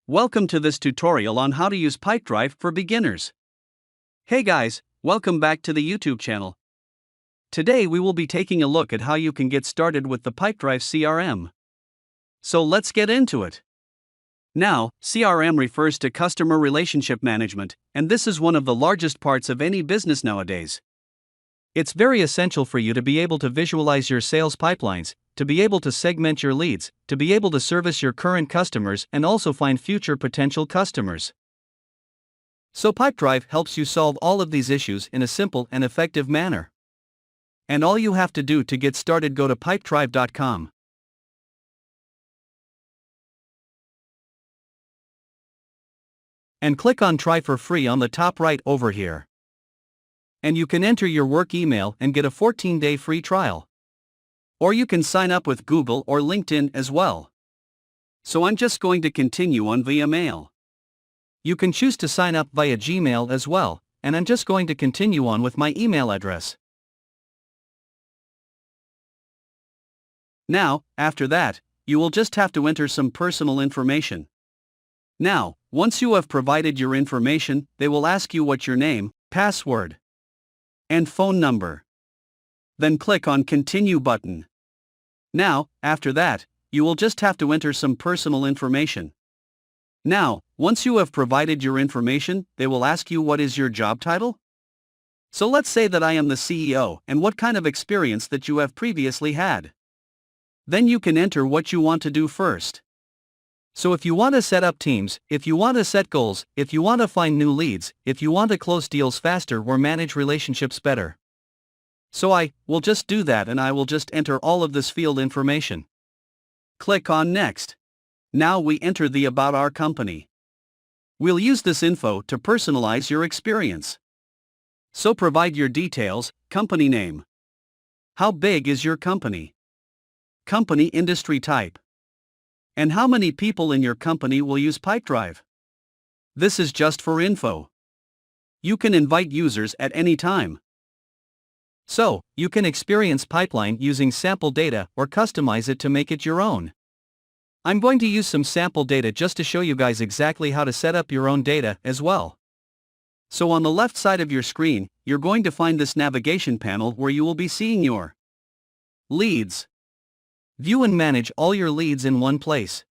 Welcome to this tutorial on how to use Pipedrive for beginners. Hey guys, welcome back to the YouTube channel. Today we will be taking a look at how you can get started with the Pipedrive CRM. So let's get into it. Now, CRM refers to Customer Relationship Management, and this is one of the largest parts of any business nowadays. It's very essential for you to be able to visualize your sales pipelines, to be able to segment your leads, to be able to service your current customers and also find future potential customers. So Pipedrive helps you solve all of these issues in a simple and effective manner. And all you have to do to get started, go to pipedrive.com. And click on Try for free on the top right over here. And you can enter your work email and get a 14-day free trial. Or you can sign up with Google or LinkedIn as well. So I'm just going to continue on via mail. You can choose to sign up via Gmail as well, and I'm just going to continue on with my email address. Now, after that, you will just have to enter some personal information. Now, once you have provided your information, they will ask you what your name, password, and phone number. Then click on Continue button. Now, after that, you will just have to enter some personal information. Now, once you have provided your information, they will ask you what is your job title? So let's say that I am the CEO and what kind of experience that you have previously had. Then you can enter what you want to do first. So if you want to set up teams, if you want to set goals, if you want to find new leads, if you want to close deals faster or manage relationships better. So I will just do that, and I will just enter all of this field information. Click on Next. Now we enter the About Our Company. We'll use this info to personalize your experience. So provide your details, company name. How big is your company? Company industry type. And how many people in your company will use Pipedrive? This is just for info. You can invite users at any time. So, you can experience pipeline using sample data or customize it to make it your own. I'm going to use some sample data just to show you guys exactly how to set up your own data as well. So on the left side of your screen, you're going to find this navigation panel where you will be seeing your leads. View and manage all your leads in one place.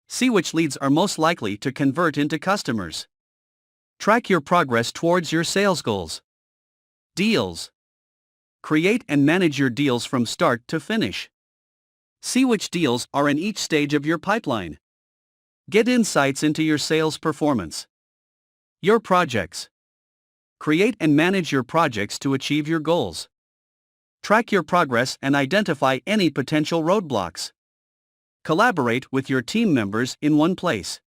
See which leads are most likely to convert into customers. Track your progress towards your sales goals. Deals. Create and manage your deals from start to finish. See which deals are in each stage of your pipeline. Get insights into your sales performance. Your projects. Create and manage your projects to achieve your goals. Track your progress and identify any potential roadblocks. Collaborate with your team members in one place.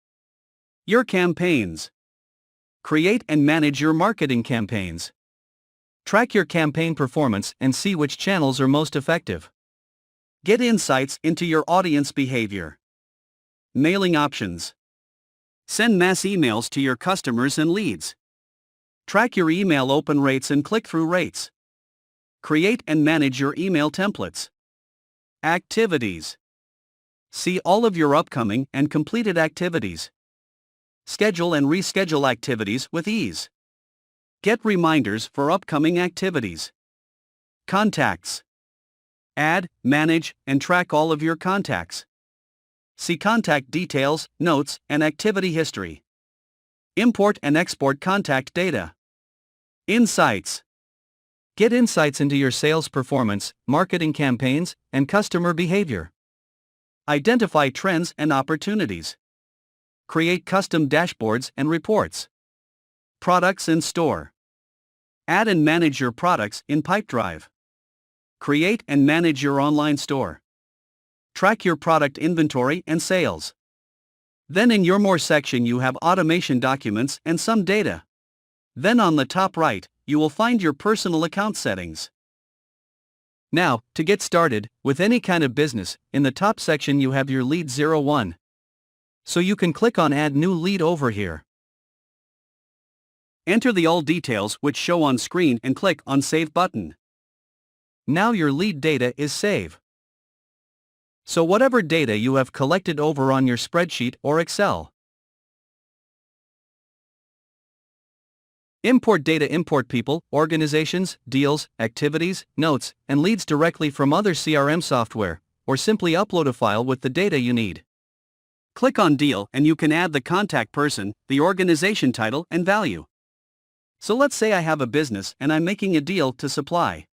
Your campaigns. Create and manage your marketing campaigns. Track your campaign performance and see which channels are most effective. Get insights into your audience behavior. Mailing options. Send mass emails to your customers and leads. Track your email open rates and click-through rates. Create and manage your email templates. Activities. See all of your upcoming and completed activities. Schedule and reschedule activities with ease. Get reminders for upcoming activities. Contacts. Add, manage, and track all of your contacts. See contact details, notes, and activity history. Import and export contact data. Insights. Get insights into your sales performance, marketing campaigns, and customer behavior. Identify trends and opportunities. Create custom dashboards and reports. Products in store. Add and manage your products in Pipedrive. Create and manage your online store. Track your product inventory and sales. Then in your More section you have automation documents and some data. Then on the top right, you will find your personal account settings. Now, to get started with any kind of business, in the top section you have your lead 01. So you can click on Add New Lead over here. Enter the all details which show on screen and click on Save button. Now your lead data is saved. So whatever data you have collected over on your spreadsheet or Excel, Import data. Import people, organizations, deals, activities, notes, and leads directly from other CRM software, or simply upload a file with the data you need. Click on Deal and you can add the contact person, the organization title, and value. So let's say I have a business and I'm making a deal to supply.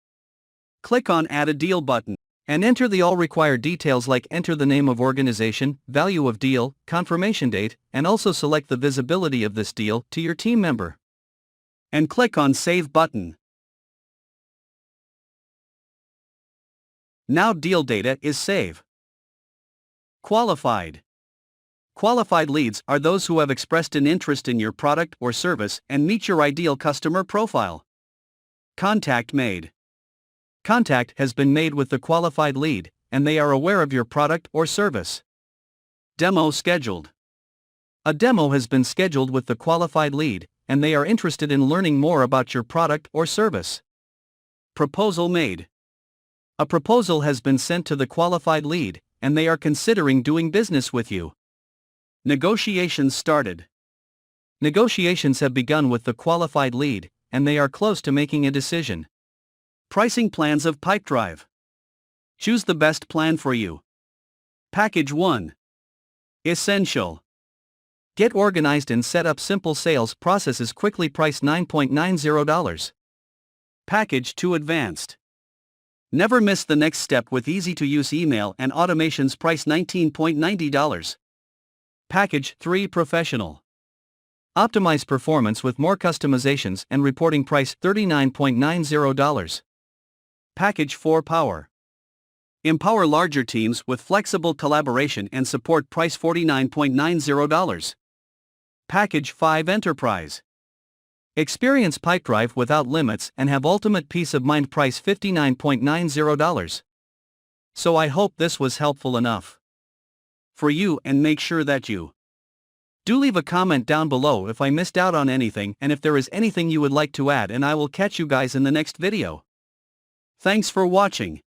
Click on Add a Deal button and enter the all required details, like enter the name of organization, value of deal, confirmation date, and also select the visibility of this deal to your team member. And click on Save button. Now deal data is saved. Qualified. Qualified leads are those who have expressed an interest in your product or service and meet your ideal customer profile. Contact made. Contact has been made with the qualified lead, and they are aware of your product or service. Demo scheduled. A demo has been scheduled with the qualified lead, and they are interested in learning more about your product or service. Proposal made. A proposal has been sent to the qualified lead, and they are considering doing business with you. Negotiations started. Negotiations have begun with the qualified lead, and they are close to making a decision. Pricing plans of Pipedrive. Choose the best plan for you. Package 1. Essential. Get organized and set up simple sales processes quickly. Price $9.90. Package 2. Advanced. Never miss the next step with easy-to-use email and automations. Price $19.90. Package 3. Professional. Optimize performance with more customizations and reporting. Price $39.90. Package 4. Power. Empower larger teams with flexible collaboration and support. Price $49.90. Package 5. Enterprise. Experience Pipedrive without limits and have ultimate peace of mind. Price $59.90. So I hope this was helpful enough for you, and make sure that you do leave a comment down below if I missed out on anything and if there is anything you would like to add, and I will catch you guys in the next video. Thanks for watching.